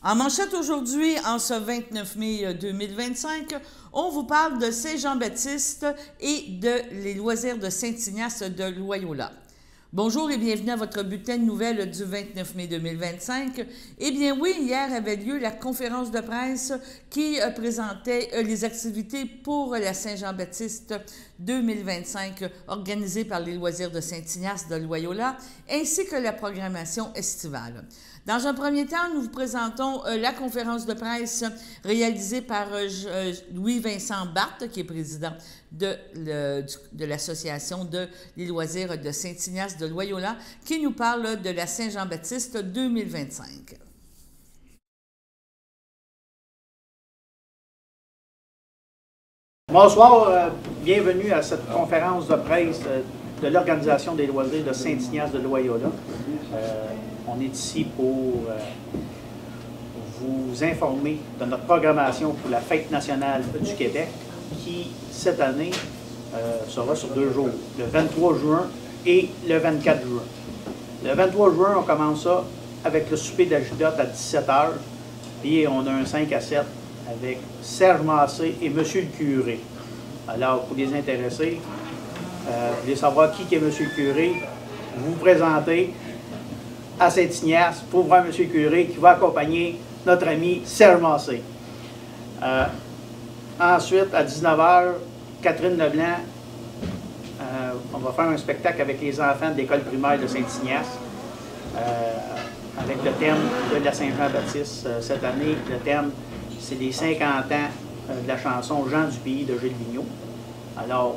En manchette aujourd'hui, en ce 29 mai 2025, on vous parle de Saint-Jean-Baptiste et les loisirs de Saint-Ignace de Loyola. Bonjour et bienvenue à votre bulletin de nouvelles du 29 mai 2025. Eh bien oui, hier avait lieu la conférence de presse qui présentait les activités pour la Saint-Jean-Baptiste 2025 organisée par les loisirs de Saint-Ignace de Loyola, ainsi que la programmation estivale. Dans un premier temps, nous vous présentons la conférence de presse réalisée par Louis-Vincent Barthes, qui est président de l'Association des loisirs de Saint-Ignace de Loyola, qui nous parle de la Saint-Jean-Baptiste 2025. Bonsoir, bienvenue à cette conférence de presse de l'Organisation des loisirs de Saint-Ignace de Loyola. On est ici pour vous informer de notre programmation pour la Fête nationale du Québec qui, cette année, sera sur 2 jours, le 23 juin et le 24 juin. Le 23 juin, on commence ça avec le souper d'Ajudote à 17h, puis on a un 5 à 7 avec Serge Massé et Monsieur le curé. Alors, pour les intéressés, vous voulez savoir qui est Monsieur le curé, vous vous présentez à Saint-Ignace pour voir Monsieur le curé qui va accompagner notre ami Serge Massé. Ensuite, à 19h, Catherine Leblanc, on va faire un spectacle avec les enfants de l'école primaire de Saint-Ignace avec le thème de la Saint-Jean-Baptiste. Cette année, le thème, c'est les 50 ans de la chanson Jean du Pays de Gilles Vigneault. Alors,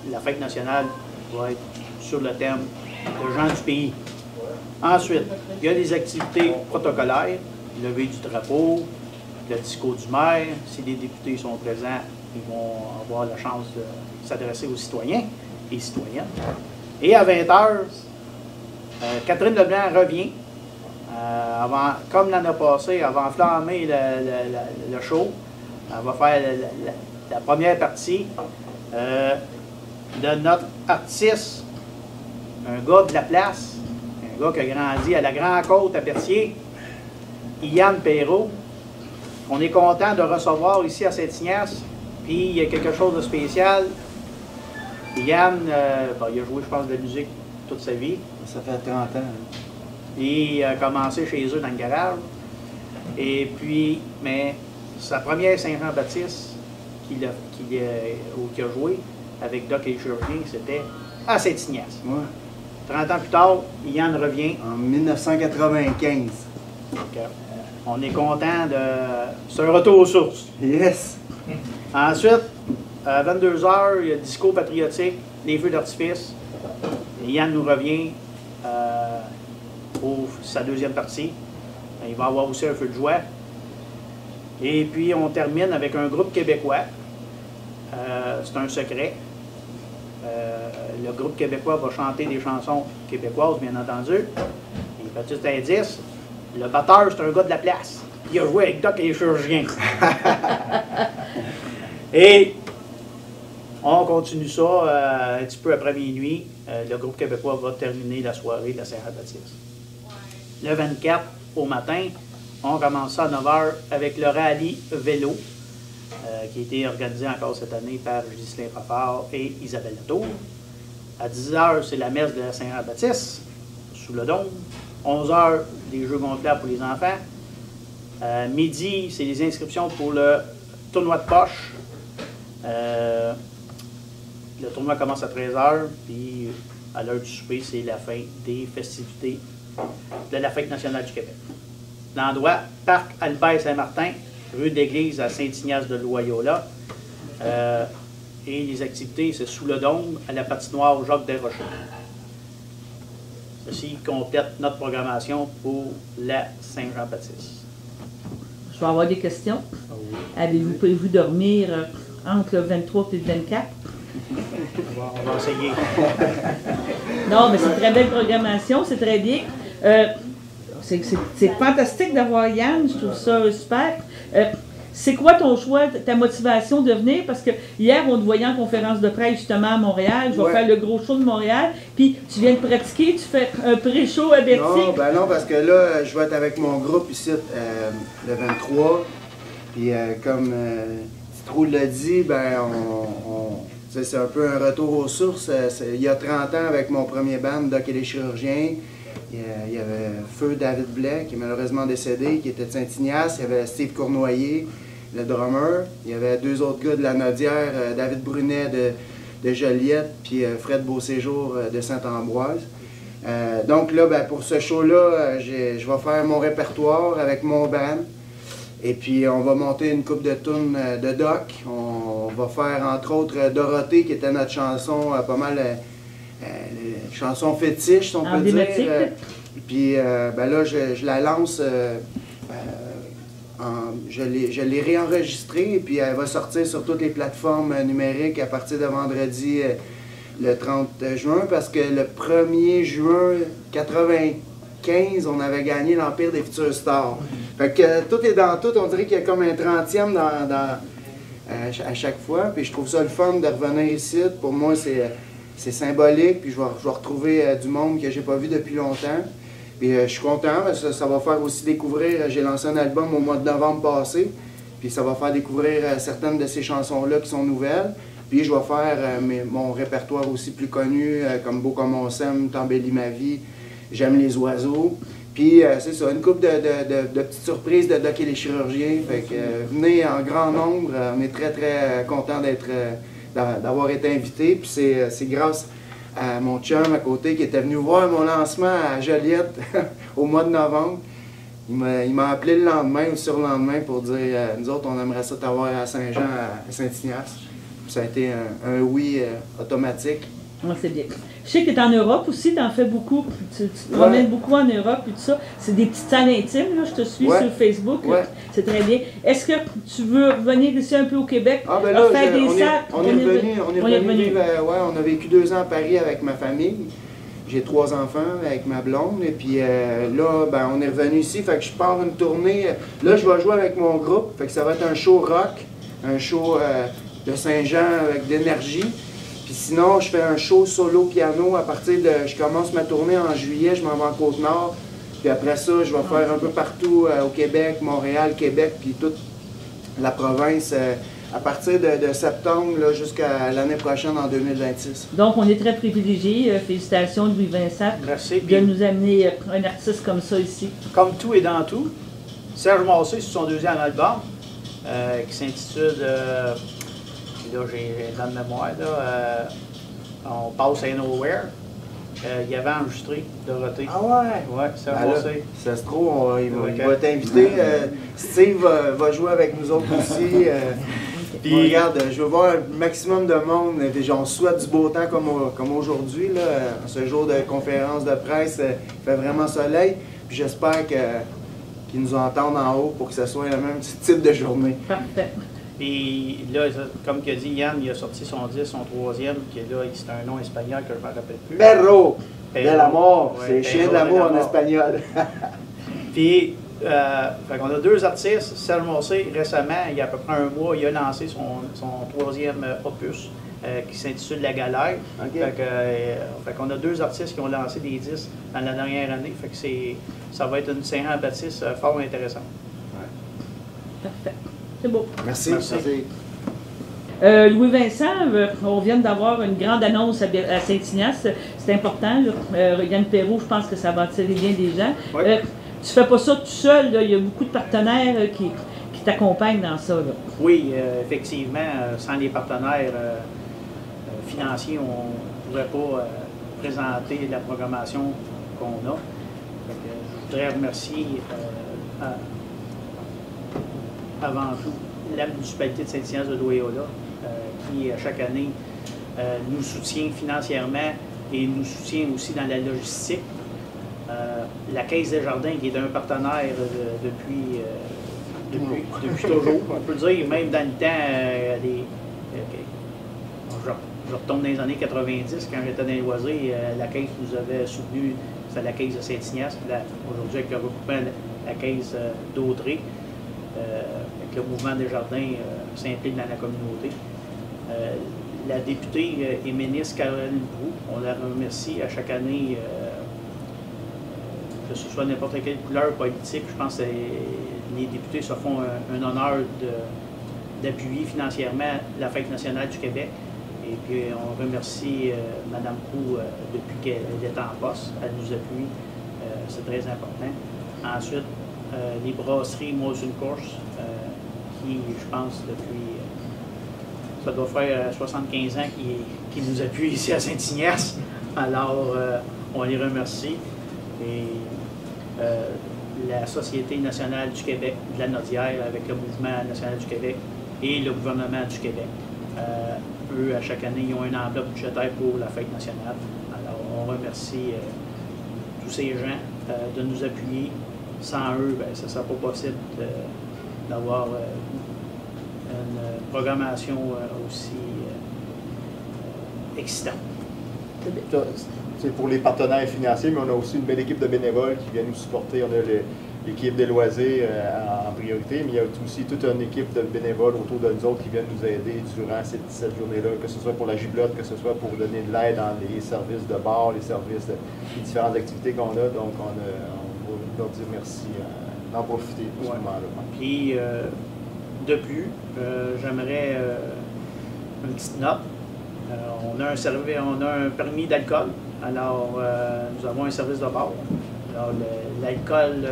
la fête nationale va être sur le thème de Jean du Pays. Ensuite, il y a des activités protocolaires, levée du drapeau, le discours du maire. Si les députés sont présents, ils vont avoir la chance de s'adresser aux citoyens et citoyennes. Et à 20h, Catherine Leblanc revient. Comme l'année passée, elle va enflammer le show. Elle va faire la première partie de notre artiste, un gars de la place, un gars qui a grandi à la Grande-Côte à Berthier, Yann Perrault. On est content de recevoir ici à Saint-Ignace. Puis il y a quelque chose de spécial. Yann, il a joué, je pense, de la musique toute sa vie. Ça fait 30 ans. Hein. Il a commencé chez eux dans le garage. Et puis, mais sa première Saint-Jean-Baptiste qu'il a joué avec Doc et les chirurgiens, c'était à Saint-Ignace. Ouais. 30 ans plus tard, Yann revient. En 1995. Donc, on est content de... C'est un retour aux sources. Yes! Ensuite, à 22h, il y a le discours patriotique, les feux d'artifice. Yann nous revient pour sa deuxième partie. Il va y avoir aussi un feu de joie. Et puis, on termine avec un groupe québécois. C'est un secret. Le groupe québécois va chanter des chansons québécoises, bien entendu. Et petit indice, le batteur, c'est un gars de la place. Il a joué avec Doc et les chirurgiens. Et on continue ça un petit peu après minuit. Le groupe québécois va terminer la soirée de la Saint-Jean-Baptiste. Le 24, au matin, on commence ça à 9h avec le rallye vélo, qui a été organisé encore cette année par Ghislain Fafard et Isabelle Latour. À 10h, c'est la messe de la Saint-Jean-Baptiste, sous le dôme. 11h, des jeux gonflables pour les enfants. Midi, c'est les inscriptions pour le tournoi de poche. Le tournoi commence à 13h, puis à l'heure du souper, c'est la fin des festivités de la Fête nationale du Québec. L'endroit, Parc Albert Saint-Martin, rue de l'Église à Saint-Ignace de Loyola. Et les activités, c'est sous le dôme, à la patinoire Jacques Desrochers. Ceci complète notre programmation pour la Saint-Jean-Baptiste. Je vais avoir des questions. Oui. Avez-vous prévu dormir entre le 23 et le 24? On va essayer. Non, mais c'est une très belle programmation, c'est très bien. C'est fantastique d'avoir Yann, je trouve ça super. c'est quoi ton choix, ta motivation de venir? Parce que hier, on te voyait en conférence de presse justement à Montréal. Je vais faire le gros show de Montréal. Puis tu viens de pratiquer, tu fais un pré-show à Berthier. Non, parce que là, je vais être avec mon groupe ici le 23. Puis comme Citrou l'a dit, ben c'est un peu un retour aux sources. Il y a 30 ans, avec mon premier band, Doc et les chirurgiens, il y avait Feu David Blais, qui est malheureusement décédé, qui était de Saint-Ignace. Il y avait Steve Cournoyer, le drummer. Il y avait 2 autres gars de la Nodière, David Brunet de Joliette, puis Fred Beauséjour de Saint-Ambroise. Donc là, ben, pour ce show-là, je vais faire mon répertoire avec mon band. Et puis on va monter une coupe de tunes de Doc. On va faire entre autres Dorothée, qui était notre chanson, pas mal chanson fétiche, si on peut dire. Puis ben là, je la lance, je l'ai réenregistrée, et puis elle va sortir sur toutes les plateformes numériques à partir de vendredi le 30 juin, parce que le 1er juin 95, on avait gagné l'Empire des Futures Stars. Fait que tout est dans tout, on dirait qu'il y a comme un 30e à chaque fois, puis je trouve ça le fun de revenir ici. Pour moi, c'est symbolique, puis je vais retrouver du monde que j'ai pas vu depuis longtemps. Puis je suis content, parce que ça va faire aussi découvrir, j'ai lancé un album au mois de novembre passé, puis ça va faire découvrir certaines de ces chansons-là qui sont nouvelles. Puis je vais faire mon répertoire aussi plus connu, comme Beau comme on s'aime, T'embellis ma vie, J'aime les oiseaux. Puis c'est ça, une couple de petites surprises de Doc et les chirurgiens. Fait que venez en grand nombre, on est très très content d'avoir été invité. Puis c'est grâce à mon chum à côté qui était venu voir mon lancement à Joliette au mois de novembre. Il m'a appelé le lendemain ou le surlendemain pour dire nous autres, on aimerait ça t'avoir à Saint-Jean, à Saint-Ignace. Ça a été un oui automatique. C'est bien. Je sais que tu es en Europe aussi, tu en fais beaucoup. Tu te promènes beaucoup en Europe et tout ça. C'est des petites salles intimes, là, je te suis sur Facebook. C'est très bien. Est-ce que tu veux revenir ici un peu au Québec? Ah ben là, on est revenu. On a vécu 2 ans à Paris avec ma famille. J'ai 3 enfants avec ma blonde. Et puis là, ben, on est revenu ici. Fait que je pars une tournée. Là, je vais jouer avec mon groupe. Fait que ça va être un show rock, un show de Saint-Jean avec d'énergie. Puis sinon, je fais un show solo piano à partir de... Je commence ma tournée en juillet, je m'en vais en Côte-Nord. Puis après ça, je vais faire un peu partout au Québec, Montréal, Québec, puis toute la province à partir de septembre jusqu'à l'année prochaine, en 2026. Donc, on est très privilégiés. Félicitations, Louis-Vincent, de nous amener un artiste comme ça ici. Comme tout et dans tout, Serge Massé, sur son 2e album, qui s'intitule... là, j'ai dans la mémoire, là, on passe à Nowhere. Il avait enregistré Dorothée. Ah ouais? Ouais, ça va passer. Ça se trouve, il va t'inviter. Steve va jouer avec nous autres aussi. Puis regarde, je veux voir un maximum de monde. On souhaite du beau temps comme aujourd'hui. Ce jour de conférence de presse, il fait vraiment soleil. Puis j'espère qu'ils nous entendent en haut pour que ce soit le même type de journée. Parfait. Puis là, comme qu'a dit Yann, il a sorti son 10, son 3e, qui est là, c'est un nom espagnol que je ne me rappelle plus. Perro de l'amour, c'est chien de l'amour en espagnol. Puis, on a 2 artistes. Serge Massé, récemment, il y a à peu près un mois, il a lancé son 3e opus qui s'intitule La Galère. Okay. Fait qu'on a 2 artistes qui ont lancé des disques dans la dernière année. Fait que ça va être une Saint-Jean-Baptiste fort intéressante. Ouais. Parfait. C'est beau. Merci. Louis-Vincent, on vient d'avoir une grande annonce à Saint-Ignace. C'est important. Yann Perrault, je pense que ça va attirer bien des gens. Oui. Tu fais pas ça tout seul. Il y a beaucoup de partenaires qui t'accompagnent dans ça. Là. Oui, effectivement, sans les partenaires financiers, on ne pourrait pas présenter la programmation qu'on a. Je voudrais remercier avant tout la municipalité de Saint-Ignace de Loyola, qui chaque année nous soutient financièrement et nous soutient aussi dans la logistique. La Caisse des Jardins, qui est un partenaire depuis toujours, on peut dire, même dans le temps, je retombe dans les années 90, quand j'étais dans les loisirs, la Caisse nous avait soutenu, c'était la Caisse de Saint-Ignace, aujourd'hui avec le regroupement la Caisse d'Autrey. avec le mouvement des jardins, s'implique dans la communauté. La députée et ministre Caroline Proulx, on la remercie à chaque année, que ce soit n'importe quelle couleur politique. Je pense que les députés se font un honneur d'appuyer financièrement la Fête nationale du Québec. Et puis on remercie Mme Proulx depuis qu'elle est en poste. Elle nous appuie, c'est très important. Ensuite, les brasseries Molson Coors, qui, je pense, depuis, ça doit faire 75 ans qui nous appuient ici à Saint-Ignace. Alors, on les remercie. Et la Société nationale du Québec de la Nodière, avec le Mouvement national du Québec et le gouvernement du Québec, eux, à chaque année, ils ont une enveloppe budgétaire pour la Fête nationale. Alors, on remercie tous ces gens de nous appuyer. Sans eux, bien, ce ne serait pas possible d'avoir une programmation aussi excitante. C'est pour les partenaires financiers, mais on a aussi une belle équipe de bénévoles qui viennent nous supporter. On a l'équipe des loisirs en priorité, mais il y a aussi toute une équipe de bénévoles autour de nous autres qui viennent nous aider durant cette journée-là, que ce soit pour la giblotte, que ce soit pour donner de l'aide dans les services de bar, les services les différentes activités qu'on a. Donc, on va leur dire merci d'en profiter de ce moment-là. Puis, de plus, j'aimerais une petite note. On a un permis d'alcool. Alors, nous avons un service de bar. Alors, l'alcool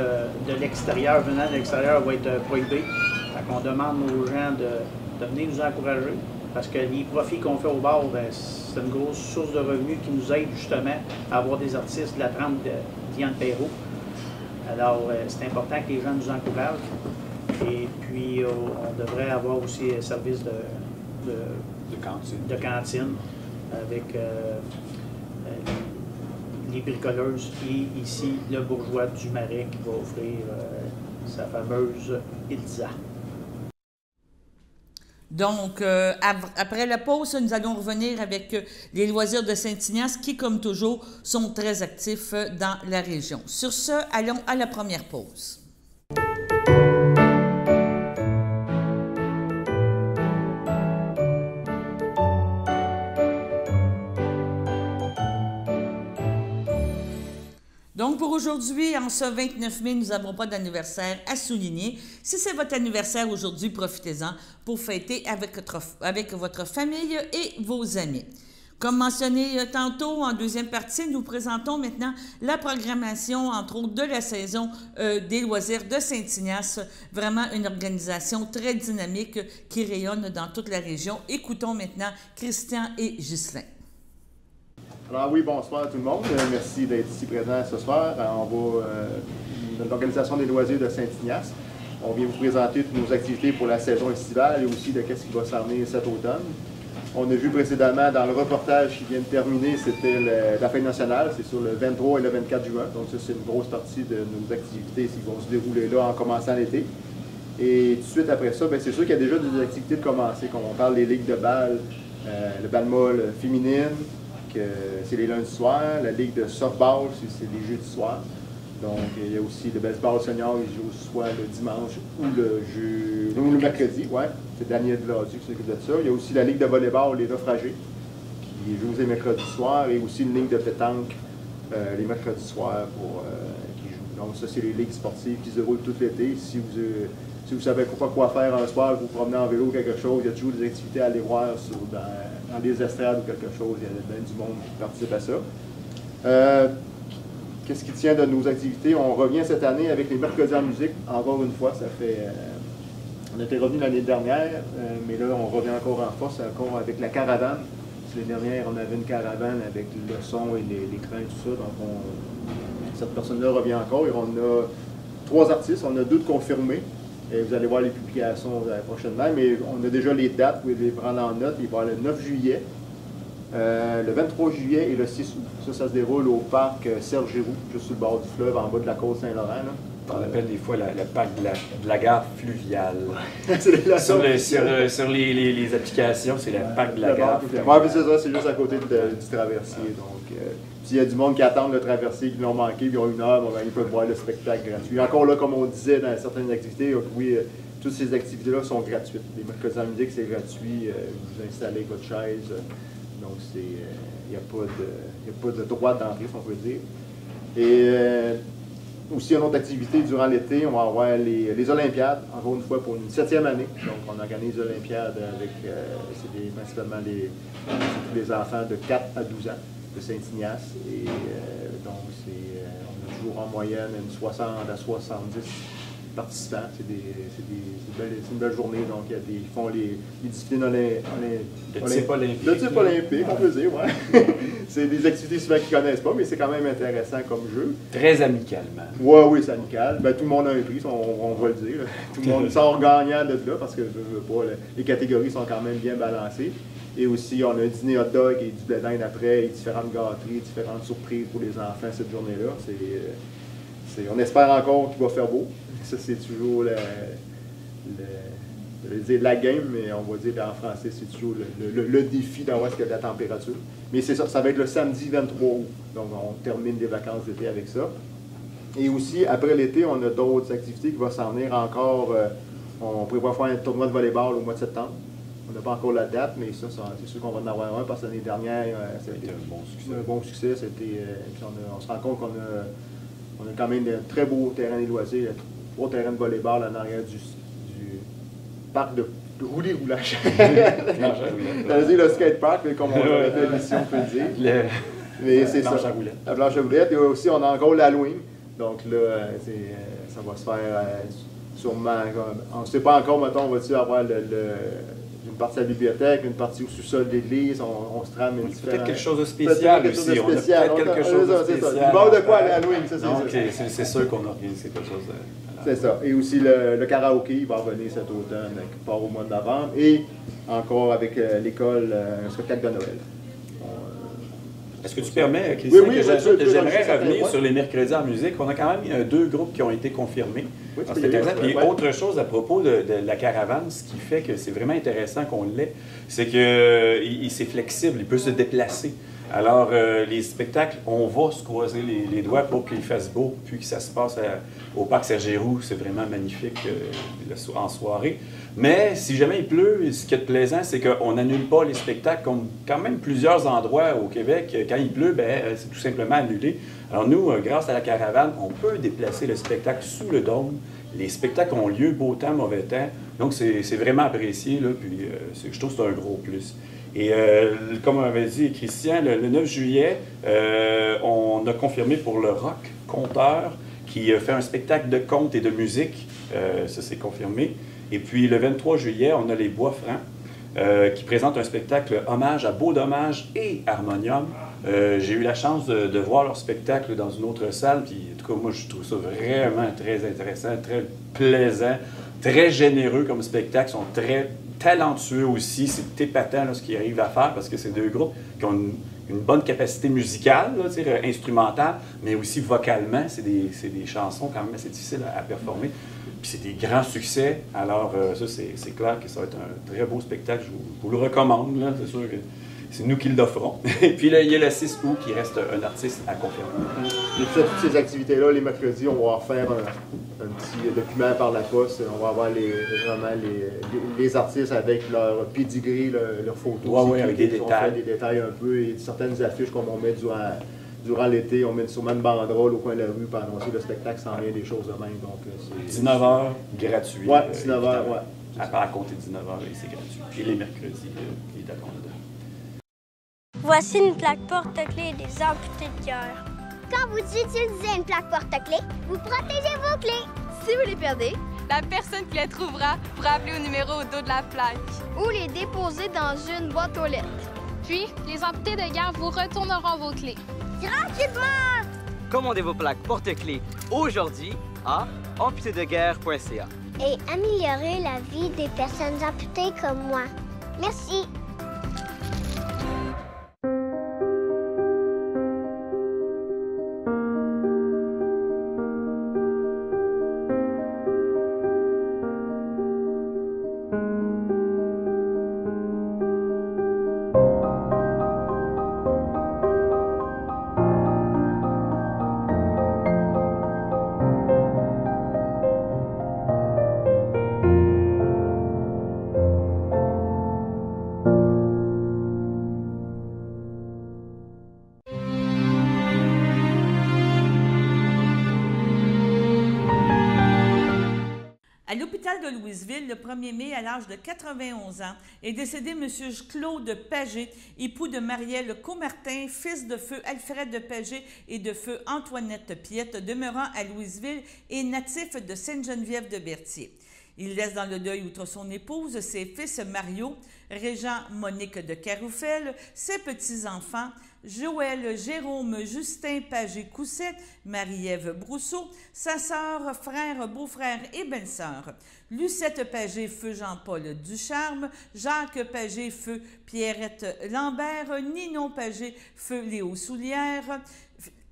de l'extérieur, venant de l'extérieur, va être prohibé. Donc, on demande aux gens de venir nous encourager parce que les profits qu'on fait au bar, c'est une grosse source de revenus qui nous aide justement à avoir des artistes de la trempe de Diane Perrault. Alors, c'est important que les gens nous encouragent. Et puis, on devrait avoir aussi un service de cantine avec les bricoleuses et ici le bourgeois du Marais qui va offrir sa fameuse pizza. Donc, après la pause, nous allons revenir avec les loisirs de Saint-Ignace qui, comme toujours, sont très actifs dans la région. Sur ce, allons à la première pause. Donc, pour aujourd'hui, en ce 29 mai, nous n'avons pas d'anniversaire à souligner. Si c'est votre anniversaire aujourd'hui, profitez-en pour fêter avec votre famille et vos amis. Comme mentionné tantôt, en deuxième partie, nous présentons maintenant la programmation, entre autres, de la saison des loisirs de Saint-Ignace. Vraiment une organisation très dynamique qui rayonne dans toute la région. Écoutons maintenant Christian et Ghislain. Alors oui, bonsoir à tout le monde. Merci d'être ici présent ce soir. On va de l'Organisation des loisirs de Saint-Ignace. On vient vous présenter toutes nos activités pour la saison estivale et aussi de ce qui va s'en venir cet automne. On a vu précédemment dans le reportage qui vient de terminer, c'était la Fête nationale. C'est sur le 23 et le 24 juin. Donc ça, c'est une grosse partie de nos activités qui vont se dérouler là en commençant l'été. Et tout de suite après ça, c'est sûr qu'il y a déjà des activités de commencer, comme on parle des ligues de bal, le bal-molle féminine, c'est les lundis soirs, la ligue de softball, c'est les jeudis soirs. Donc, il y a aussi le baseball senior, il joue soit le dimanche ou le mercredi, ouais. C'est Daniel Vladu qui s'occupe de ça. Il y a aussi la ligue de volleyball, les naufragés, qui joue les mercredis soirs, et aussi une ligue de pétanque les mercredis soirs qui joue. Donc, ça, c'est les ligues sportives qui se déroulent tout l'été. Si vous savez pas quoi faire un soir, vous promenez en vélo ou quelque chose, il y a toujours des activités à aller voir dans des estrades ou quelque chose. Il y a bien du monde qui participe à ça. Qu'est-ce qui tient de nos activités? On revient cette année avec les mercredis en musique, encore une fois. Ça fait, on était revenu l'année dernière, mais là, on revient encore en force, encore avec la caravane. L'année dernière, on avait une caravane avec le son et l'écran et tout ça. Donc, cette personne-là revient encore. Et on a 3 artistes, on a 2 de confirmés. Et vous allez voir les publications prochainement, mais on a déjà les dates, vous pouvez les prendre en note. Il va y avoir le 9 juillet, le 23 juillet et le 6 août. Ça se déroule au parc Serge Giroux, juste sur le bord du fleuve, en bas de la côte Saint-Laurent. On appelle des fois le parc de la gare fluviale. sur les applications, c'est le parc de la gare fluviale. Oui, c'est ça, c'est juste à côté du traversier. Donc, s'il y a du monde qui attend le traversier, qui l'ont manqué, puis ils ont 1 heure, ils peuvent voir le spectacle gratuit. Encore là, comme on disait dans certaines activités, oui, toutes ces activités-là sont gratuites. Les mercredis en musique, c'est gratuit. Vous installez votre chaise. Donc, il n'y a pas de droit d'entrée, si on peut dire. Et aussi, une autre activité durant l'été, on va avoir les Olympiades, encore une fois pour une 7e année. Donc, on organise les Olympiades avec principalement tous les enfants de 4 à 12 ans de Saint-Ignace. Et donc, on a toujours en moyenne une 60 à 70 participants. C'est une belle journée. Donc, ils font les disciplines Le type olympique. Le type olympique, on peut dire, oui. C'est des activités souvent qu'ils ne connaissent pas, mais c'est quand même intéressant comme jeu. Très amicalement. Oui, c'est amical. Ben, tout le monde a un prix, on va le dire. Tout le monde sort gagnant de là parce que les catégories sont quand même bien balancées. Et aussi, on a un dîner hot dog et du blé d'Inde après, et différentes gâteries, différentes surprises pour les enfants cette journée-là. On espère encore qu'il va faire beau. Ça, c'est toujours la game, mais on va dire en français, c'est toujours le défi d'avoir ce qu'il y a de la température. Mais c'est ça va être le samedi 23 août. Donc, on termine les vacances d'été avec ça. Et aussi, après l'été, on a d'autres activités qui vont s'en venir encore. On prévoit faire un tournoi de volleyball au mois de septembre. On n'a pas encore la date, mais ça c'est sûr qu'on va en avoir un parce que l'année dernière, ça a été un bon succès. On se rend compte qu'on a quand même un très beau terrain des loisirs, 3 terrains de volleyball en arrière du parc de roulis-roulage. C'est le skatepark, mais comme on l'appelle ici, on peut le dire. Mais c'est ça. La planche à roulettes. Et aussi, on a encore l'Halloween. Donc là, ça va se faire sûrement. On ne sait pas encore, mettons, on va-tu avoir une partie de la bibliothèque, une partie au sous-sol de l'église, on se trame une différente... Peut-être quelque chose de spécial aussi. On a peut-être quelque chose de spécial. Il va de quoi à l'Halloween, ça c'est sûr. C'est sûr qu'on organise quelque chose de... C'est ça. Et aussi le karaoké, il va revenir cet automne, qui part au mois de novembre. Et encore avec l'école, un spectacle de Noël. Est-ce que tu permets, Christian, oui, que j'aimerais revenir sur les mercredis en musique? On a quand même 2 groupes qui ont été confirmés. Oui, c'est intéressant. Puis autre chose à propos de la caravane, ce qui fait que c'est vraiment intéressant qu'on l'ait, c'est qu'il c'est flexible, il peut se déplacer. Alors, les spectacles, on va se croiser les doigts pour qu'il fasse beau, puis que ça se passe au Parc Serge-Héroux. C'est vraiment magnifique en soirée. Mais si jamais il pleut, ce qui est plaisant, c'est qu'on n'annule pas les spectacles comme quand même plusieurs endroits au Québec. Quand il pleut, c'est tout simplement annulé. Alors nous, grâce à la caravane, on peut déplacer le spectacle sous le dôme. Les spectacles ont lieu beau temps, mauvais temps. Donc c'est vraiment apprécié, là, puis je trouve que c'est un gros plus. Et comme on avait dit, Christian, le 9 juillet, on a confirmé pour le Rock Conteur qui fait un spectacle de contes et de musique. Ça, c'est confirmé. Et puis le 23 juillet, on a les Bois Francs qui présentent un spectacle hommage à Beau Dommage et Harmonium. J'ai eu la chance de voir leur spectacle dans une autre salle. Puis, en tout cas, moi, je trouve ça vraiment très intéressant, très plaisant, très généreux comme spectacle. Ils sont très talentueux aussi. C'est épatant là, ce qu'ils arrivent à faire parce que c'est 2 groupes qui ont une bonne capacité musicale, là, instrumentale, mais aussi vocalement. C'est des chansons quand même assez difficiles à performer. Puis c'est des grands succès. Alors, ça, c'est clair que ça va être un très beau spectacle. Je vous le recommande. C'est sûr que c'est nous qui l'offrons. Et puis là, il y a le 6 août qui reste un artiste à confirmer. Et puis, toutes ces activités-là, les mercredis, on va faire un petit document par la poste. On va avoir les artistes avec leur pedigree, leurs photos. Oui, avec des détails. Des détails un peu et certaines affiches comme on met durant l'été, on met sûrement une banderole au coin de la rue pour annoncer le spectacle sans rien, des choses de même. Donc, 19h, gratuit. Oui, 19h, oui. À compter 19h, c'est gratuit. Et les mercredis, les dates qu'on a données. Voici une plaque porte-clés des amputés de cœur. Quand vous utilisez une plaque porte-clés, vous protégez vos clés. Si vous les perdez, la personne qui les trouvera pourra appeler au numéro au dos de la plaque. Ou les déposer dans une boîte aux lettres. Puis, les amputés de guerre vous retourneront vos clés. Gratuitement! Commandez vos plaques porte-clés aujourd'hui à amputédeguerre.ca. Et améliorez la vie des personnes amputées comme moi. Merci. de Louisville, le 1er mai, à l'âge de 91 ans, est décédé M. Claude Pagé, époux de Marielle Comartin, fils de feu Alfred Pagé et de feu Antoinette Piette, demeurant à Louisville et natif de Sainte-Geneviève-de-Berthier. Il laisse dans le deuil, outre son épouse, ses fils Mario, Régent Monique de Caroufel, ses petits-enfants, Joël, Jérôme, Justin Pagé-Cousset, Marie-Ève Brousseau, sa sœur, frère, beau-frère et belle-sœur, Lucette Pagé, feu Jean-Paul Ducharme, Jacques Pagé, feu Pierrette Lambert, Ninon Pagé, feu Léo Soulière,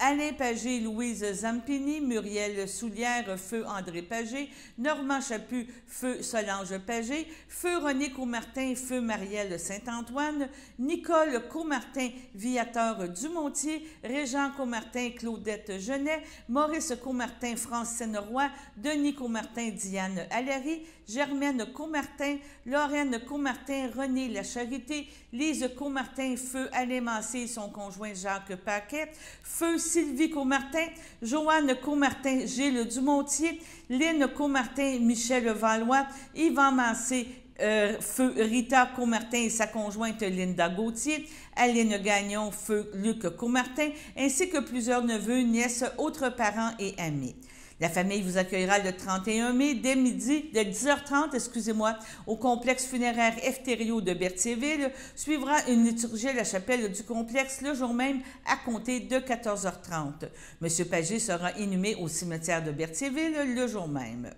Alain Pagé, Louise Zampini, Muriel Soulière, feu André Pagé, Normand Chaput, feu Solange Pagé, feu René Comartin, feu Marielle Saint-Antoine, Nicole Comartin, Viateur Dumontier, Régent Comartin, Claudette Genet, Maurice Comartin, Francine Roy, Denis Comartin, Diane Allary, Germaine Comartin, Lorraine Comartin, René Lacharité, Lise Comartin, feu Alain Massé et son conjoint Jacques Paquet, feu Sylvie Comartin, Joanne Comartin, Gilles Dumontier, Lynne Comartin, Michel Valois, Yvan Massé, feu Rita Comartin et sa conjointe Linda Gauthier, Aline Gagnon, feu Luc Comartin, ainsi que plusieurs neveux, nièces, autres parents et amis. La famille vous accueillera le 31 mai dès midi, de 10h30, au complexe funéraire Efterio de Berthierville. Suivra une liturgie à la chapelle du complexe le jour même à compter de 14h30. M. Pagé sera inhumé au cimetière de Berthierville le jour même.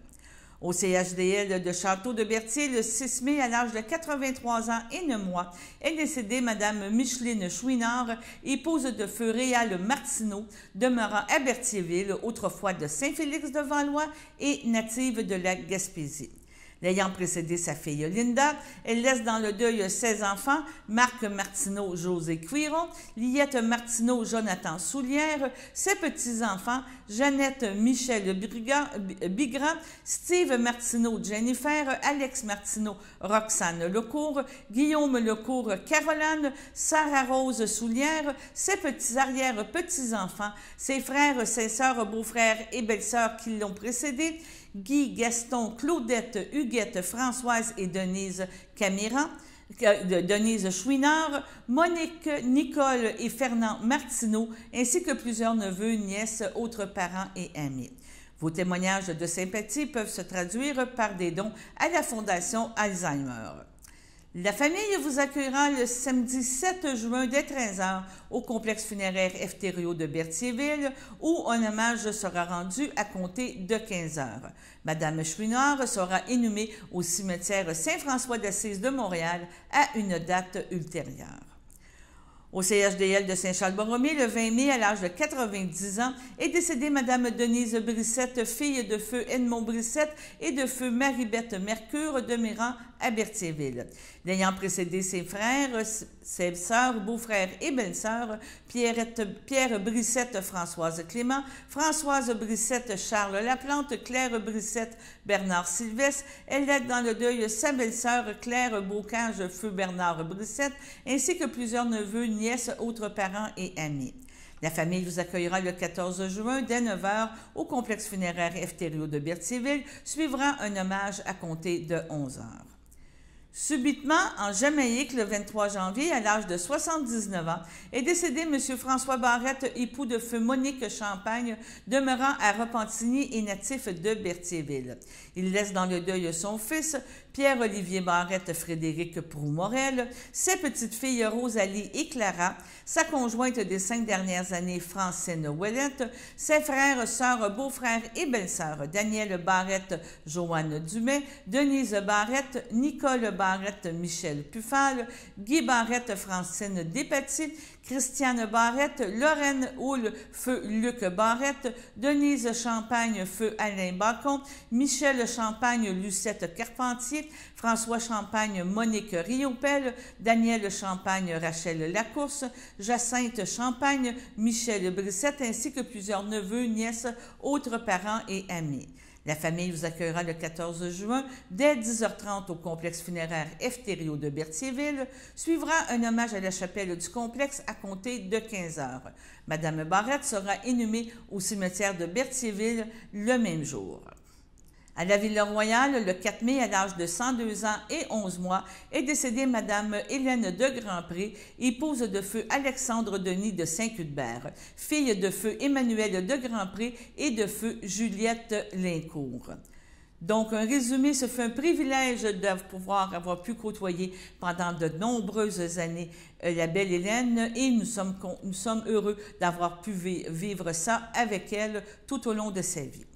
Au CHDL de Château de Berthier, le 6 mai, à l'âge de 83 ans et 9 mois, est décédée Mme Micheline Chouinard, épouse de feu Réal Martineau, demeurant à Berthierville, autrefois de Saint-Félix-de-Valois et native de la Gaspésie. L'ayant précédé sa fille Linda, elle laisse dans le deuil 16 enfants, Marc Martineau, José Cuiron, Liette Martineau, Jonathan Soulière, ses petits-enfants, Jeannette Michel Bigra, Steve Martineau, Jennifer, Alex Martineau, Roxane Lecourt, Guillaume Lecourt, Caroline, Sarah Rose Soulière, ses petits-arrière-petits-enfants, ses frères, ses sœurs, beaux-frères et belles-sœurs qui l'ont précédé, Guy, Gaston, Claudette, Huguette, Françoise et Denise Camiran, Denise Chouinard, Monique, Nicole et Fernand Martineau, ainsi que plusieurs neveux, nièces, autres parents et amis. Vos témoignages de sympathie peuvent se traduire par des dons à la Fondation Alzheimer. La famille vous accueillera le samedi 7 juin dès 13h au complexe funéraire Efterio de Berthierville où un hommage sera rendu à compter de 15h. Madame Chouinard sera inhumée au cimetière Saint-François d'Assise de Montréal à une date ultérieure. Au CHDL de Saint-Charles-Borromée, le 20 mai, à l'âge de 90 ans, est décédée Mme Denise Brissette, fille de feu Edmond Brissette et de feu Marie-Bette Mercure, demeurant à Berthierville. L'ayant précédé ses frères, ses sœurs, beaux-frères et belles-sœurs, Pierre Brissette, Françoise Clément, Françoise Brissette, Charles Laplante, Claire Brissette, Bernard Sylvestre. Elle aide dans le deuil sa belle-sœur Claire Bocage, feu Bernard Brissette, ainsi que plusieurs neveux, nièces, autres parents et amis. La famille vous accueillera le 14 juin dès 9h au complexe funéraire Efterio de Berthierville. Suivra un hommage à compter de 11h. Subitement, en Jamaïque, le 23 janvier, à l'âge de 79 ans, est décédé M. François Barrette, époux de feu Monique Champagne, demeurant à Repentigny et natif de Berthierville. Il laisse dans le deuil son fils, Pierre-Olivier Barrette Frédéric Proux-Morel, ses petites-filles Rosalie et Clara, sa conjointe des 5 dernières années, Francine Ouellette, ses frères, sœurs, beaux-frères et belles-sœurs, Daniel Barrette, Joanne Dumais, Denise Barrette, Nicole Barrette, Michel Puffal, Guy Barrette, Francine Despatie, Christiane Barrette, Lorraine Houle, feu Luc Barrette, Denise Champagne, feu Alain Bacon, Michel Champagne, Lucette Carpentier, François Champagne, Monique Riopel, Daniel Champagne, Rachel Lacourse, Jacinthe Champagne, Michel Brissette, ainsi que plusieurs neveux, nièces, autres parents et amis. La famille vous accueillera le 14 juin dès 10h30 au complexe funéraire Efterio de Berthierville. Suivra un hommage à la chapelle du complexe à compter de 15h. Madame Barrette sera inhumée au cimetière de Berthierville le même jour. À la Ville-Royale, le 4 mai, à l'âge de 102 ans et 11 mois, est décédée Mme Hélène de Grandpré, épouse de feu Alexandre Denis de Saint-Cuthbert, fille de feu Emmanuel de Grandpré et de feu Juliette Lincourt. Donc, un résumé, ce fut un privilège de pouvoir avoir pu côtoyer pendant de nombreuses années la belle Hélène et nous sommes heureux d'avoir pu vivre ça avec elle tout au long de sa vie.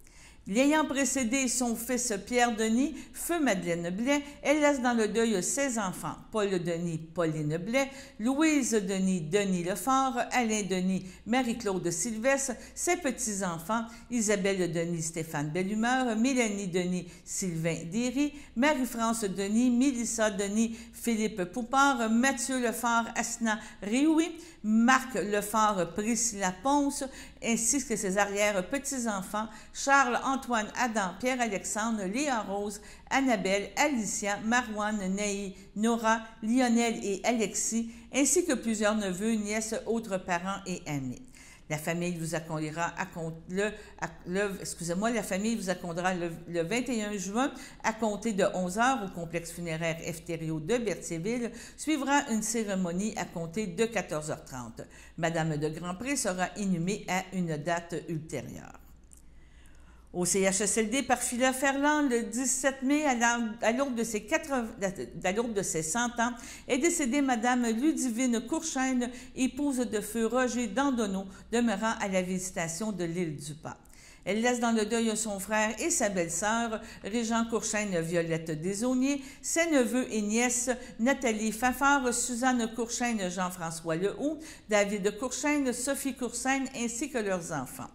L'ayant précédé son fils Pierre-Denis, feu Madeleine Blais, elle laisse dans le deuil 16 enfants, Paul Denis, Pauline Blais, Louise Denis, Denis Lefort, Alain Denis, Marie-Claude Sylvestre, ses petits-enfants, Isabelle Denis, Stéphane Bellumeur, Mélanie Denis, Sylvain Déry, Marie-France Denis, Mélissa Denis, Philippe Poupard, Mathieu Lefort, Asna Rioui, Marc Lefort, Priscilla Ponce, ainsi que ses arrière-petits-enfants, Charles-Antoine, Adam, Pierre-Alexandre, Léa Rose, Annabelle, Alicia, Marouane, Naï, Nora, Lionel et Alexis, ainsi que plusieurs neveux, nièces, autres parents et amis. La famille vous accueillera le 21 juin à compter de 11h au complexe funéraire Eftério de Berthierville. Suivra une cérémonie à compter de 14h30. Madame de Grandpré sera inhumée à une date ultérieure. Au CHSLD par Phila Ferland, le 17 mai, à l'aube de ses 100 ans, est décédée Mme Ludivine Courchaine, épouse de feu Roger Dandonneau, demeurant à la Visitation de l'île du Pas. Elle laisse dans le deuil son frère et sa belle-sœur, Régent Courchaine, Violette Desaulniers, ses neveux et nièces, Nathalie Fafard, Suzanne Courchaine, Jean-François Lehoux, David Courchaine, Sophie Courchaine, ainsi que leurs enfants.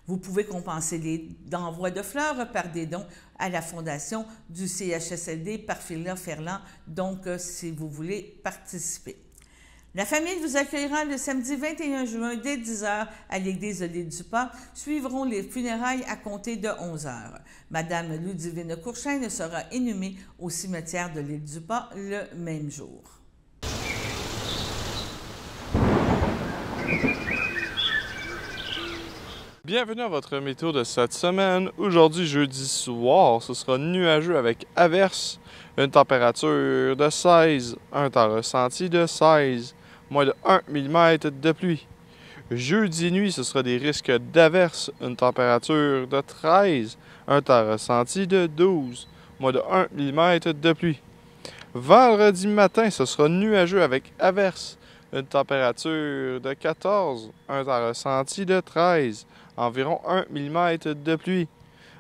Vous pouvez compenser les envois de fleurs par des dons à la fondation du CHSLD par Phila Ferland, donc si vous voulez participer. La famille vous accueillera le samedi 21 juin dès 10h à l'église de l'île du Pas. Suivront les funérailles à compter de 11h. Madame Ludivine Courchaine sera inhumée au cimetière de l'île du Pas le même jour. Bienvenue à votre météo de cette semaine. Aujourd'hui, jeudi soir, ce sera nuageux avec averse, une température de 16, un temps ressenti de 16, moins de 1 mm de pluie. Jeudi nuit, ce sera des risques d'averse, une température de 13, un temps ressenti de 12, moins de 1 mm de pluie. Vendredi matin, ce sera nuageux avec averse, une température de 14, un temps ressenti de 13, environ 1 mm de pluie.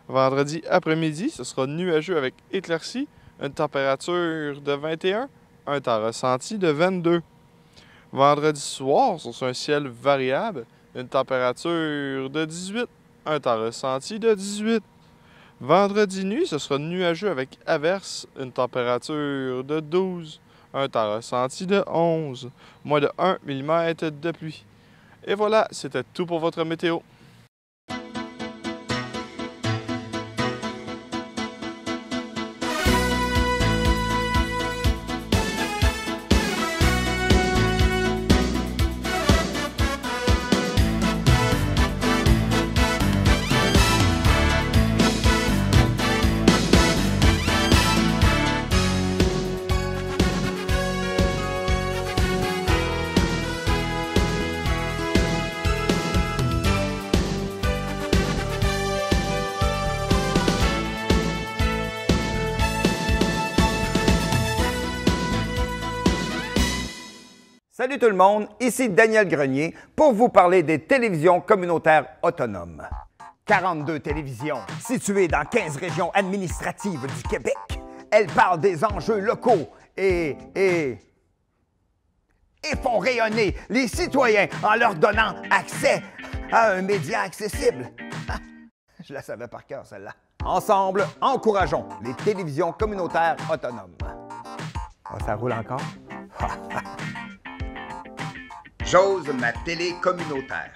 Vendredi après-midi, ce sera nuageux avec éclaircies, une température de 21, un temps ressenti de 22. Vendredi soir, ce sera un ciel variable, une température de 18, un temps ressenti de 18. Vendredi nuit, ce sera nuageux avec averse, une température de 12, un temps ressenti de 11, moins de 1 mm de pluie. Et voilà, c'était tout pour votre météo. Salut tout le monde, ici Daniel Grenier pour vous parler des télévisions communautaires autonomes. 42 télévisions situées dans 15 régions administratives du Québec. Elles parlent des enjeux locaux et font rayonner les citoyens en leur donnant accès à un média accessible. Je la savais par cœur, celle-là. Ensemble, encourageons les télévisions communautaires autonomes. Oh, ça roule encore? J'ose ma télé communautaire.